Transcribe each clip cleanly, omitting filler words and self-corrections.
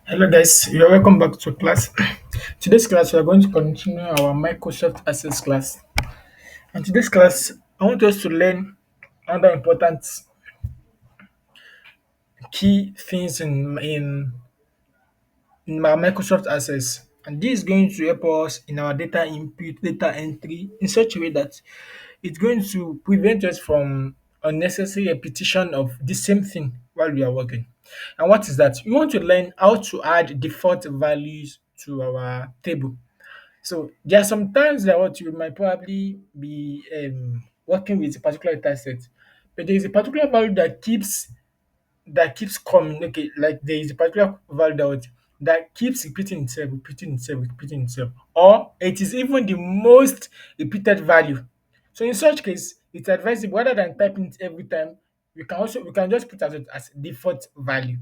Hello guys, you're welcome back to class. Today's class we are going to continue our Microsoft Access class. And today's class, I want us to learn other important key things in my Microsoft Access. And this is going to help us in our data input, data entry in such a way that it's going to prevent us from unnecessary repetition of the same thing while we are working. And what is that? We want to learn how to add default values to our table. So there are some times that what you might probably be working with a particular data set, but there is a particular value that keeps coming. Okay, like there is a particular value that keeps repeating itself, repeating itself, repeating itself, or it is even the most repeated value. So in such case, it's advisable rather than typing it every time, we can just put as default value.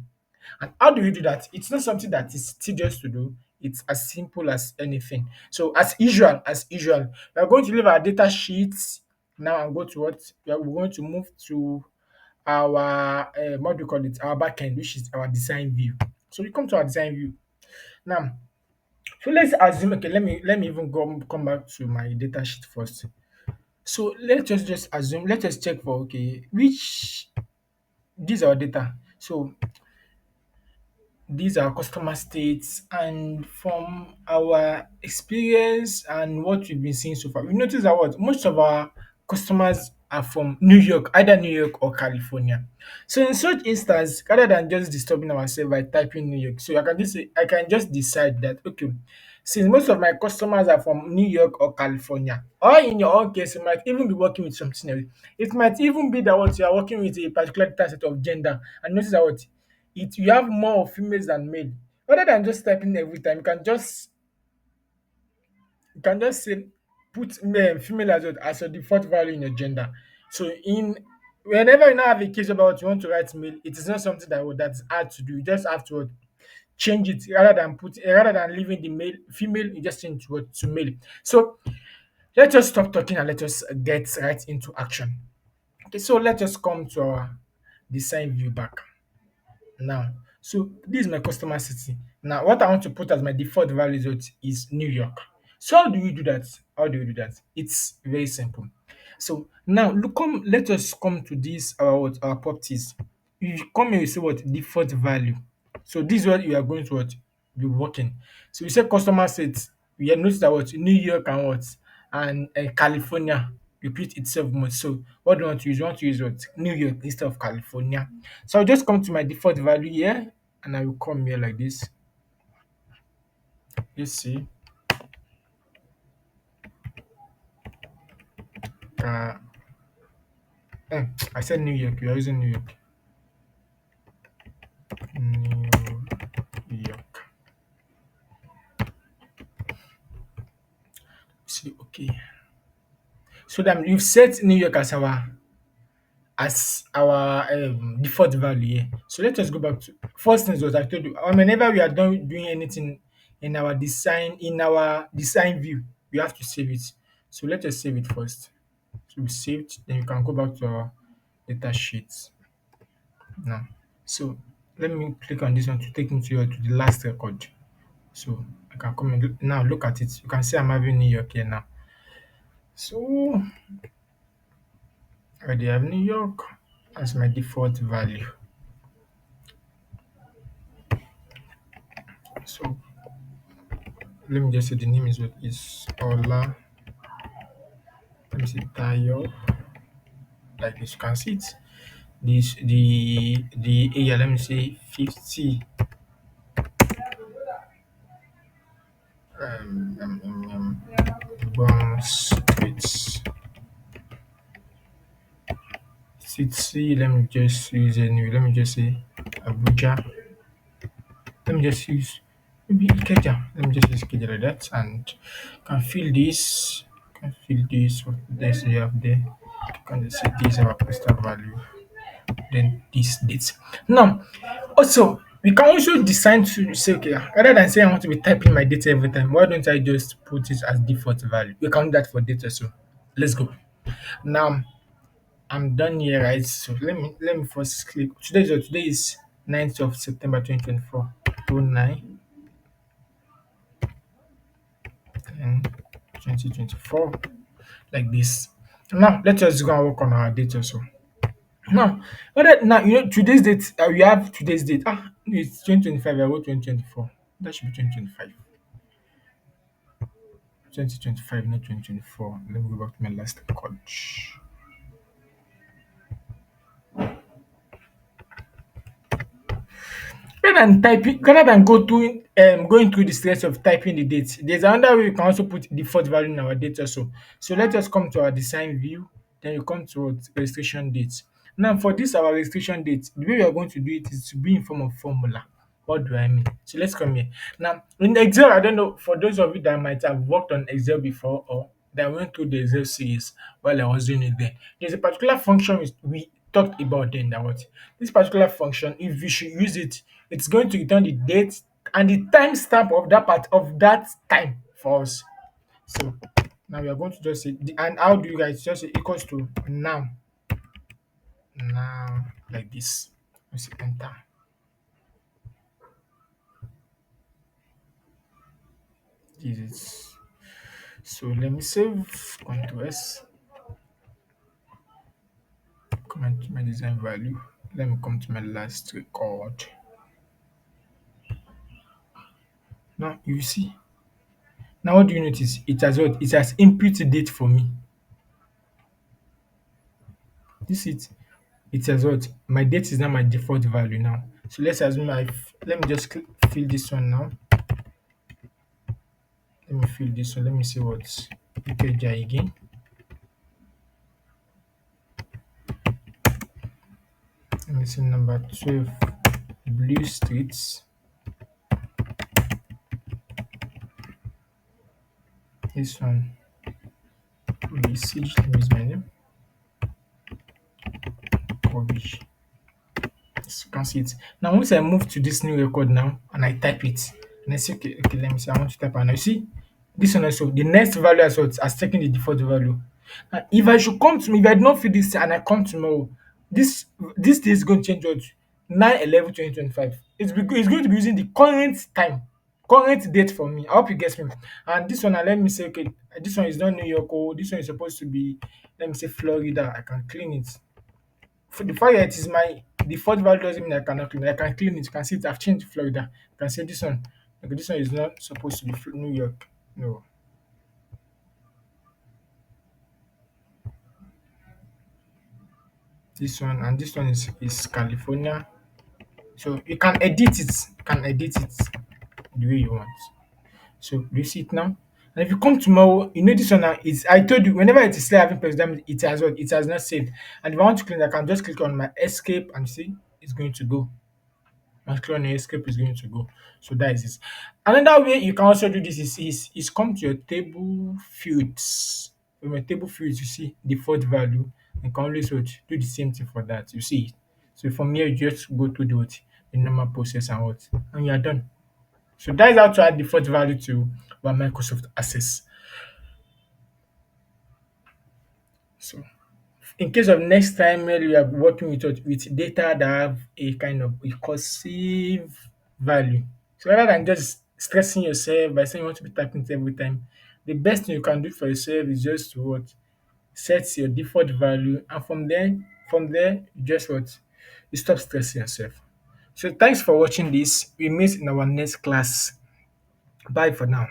And how do we do that? It's not something that is tedious to do. It's as simple as anything. So as usual, we are going to leave our data sheets now and go to what we're going to move to our what do we call it? Our backend, which is our design view. So we come to our design view now. So let's assume. Okay, let me even go come back to my data sheet first. So let's just assume. Let us check for okay which these are our data. So these are customer states, and from our experience and what we've been seeing so far, we noticed that what most of our customers are from New York, either New York or California. So in such instance, rather than just disturbing ourselves by typing New York, so I can just decide that okay, since most of my customers are from New York or California, or in your own case, you might even be working with something else. It might even be that what you are working with a particular data set of gender, and notice that what it you have more of females than male. Rather than just typing every time, you can just say put male female as your default value in your gender. So in whenever you now have a case about you want to write male, it is not something that's hard to do. You just have to change it rather than leaving the male female, you just change to male. So let us stop talking and let us get right into action. Okay, so let us come to our design view back. Now, so this is my customer city. Now, what I want to put as my default value is New York. So how do you do that? How do you do that? It's very simple. So now let us come to this our properties. You come here, you say what default value. So this is what you are going to what be working. So you say customer set, we have noticed that what New York and California repeat itself more. So what do you want to use? You want to use what New York instead of California. So I'll just come to my default value here, and I will come here like this. You see, uh, I said New York. We are using New York. New York. See, okay. So then you've set New York as our default value here. So let us go back to first things was I told you. Whenever we are done doing anything in our design view, we have to save it. So let us save it first. So we saved, then you can go back to our data sheets now. So let me click on this one to take me to the last record. So I can come and now look at it. You can see I'm having New York here now. So I already have New York as my default value. So let me just say the name is what is Ola. Let me say Tayo. Like this, you can see it. This the area. Let me say 50. Bond Street City. Let me just use a new. Let me just say Abuja. Let me just use maybe Ikeja. Let me just use Ikeja like that, and can fill this. Can fill this. What this you have there? Can just say this our postal value. Then this date. Now, also we can also decide to say okay, rather than saying I want to be typing my data every time, why don't I just put it as default value? We can do that for data. So let's go. Now I'm done here, right? So let me first click. Today is 9th of September 2024. 09 10 2024, like this. Now let us go and work on our date also. Now, now today's date, we have today's date. It's 2025. I wrote 2024. That should be 2025. 2025, not 2024. Let me go back to my last record. Rather than going through the stress of typing the date, there's another way we can also put default value in our date also. So let us come to our design view, then we come to registration date. Now for this our registration date, the way we are going to do it is to be in form of formula. What do I mean? So let's come here. Now in Excel, I don't know, for those of you that might have worked on Excel before or that went through the Excel series while I was doing it there, there's a particular function we talked about then that what this particular function, if you should use it, it's going to return the date and the timestamp of that part of that time for us. So now we are going to just say, and how do you guys just say equals to now, like this. Let's enter. This is so let me save Ctrl S, comment to my design value. Let me come to my last record. Now you see. Now what do you notice? It has what? It has input date for me. This it. It says what? My date is now my default value now. So let's assume let me just fill this one now. Let me fill this one. Let me see what's UKGI again. Let me see number 12, Blue Streets. This one, Siege. Let me use my name. Kobe. You can see it. Now once I move to this new record now and I type it, and I say okay, let me see, I want to type and you see this one also, the next value as well has taken the default value. Now if I should come to me, if I did not fill this and I come tomorrow, this day is going to change what 9/11/2025. It's going to be using the current time, current date for me. I hope you get me. And this one, now let me say okay, this one is not New York. Oh, this one is supposed to be, let me say, Florida. I can clean it. For the fact that it is my default value doesn't mean I cannot clean it. I can clean it. You can see it. I've changed to Florida. You can say this one. Okay, this one is not supposed to be New York. No. This one and this one is California. So you can edit it. You can edit it the way you want. So do you see it now? And if you come tomorrow, you know this one now is, I told you, whenever it is still having text, that means it has what? It has not saved. And if I want to clean it, I can just click on my escape and see it's going to go. My clone escape is going to go. So that is it. Another way you can also do this is come to your table fields. From your table fields, you see default value. You can always do the same thing for that. You see it. So from here, you just go to the normal process and and you are done. So that is how to add default value to our Microsoft Access. So in case of next time when you are working with data that have a kind of recursive value. So rather than just stressing yourself by saying you want to be typing it every time, the best thing you can do for yourself is just to set your default value, and from there you just you stop stressing yourself. So thanks for watching this. We meet in our next class. Bye for now.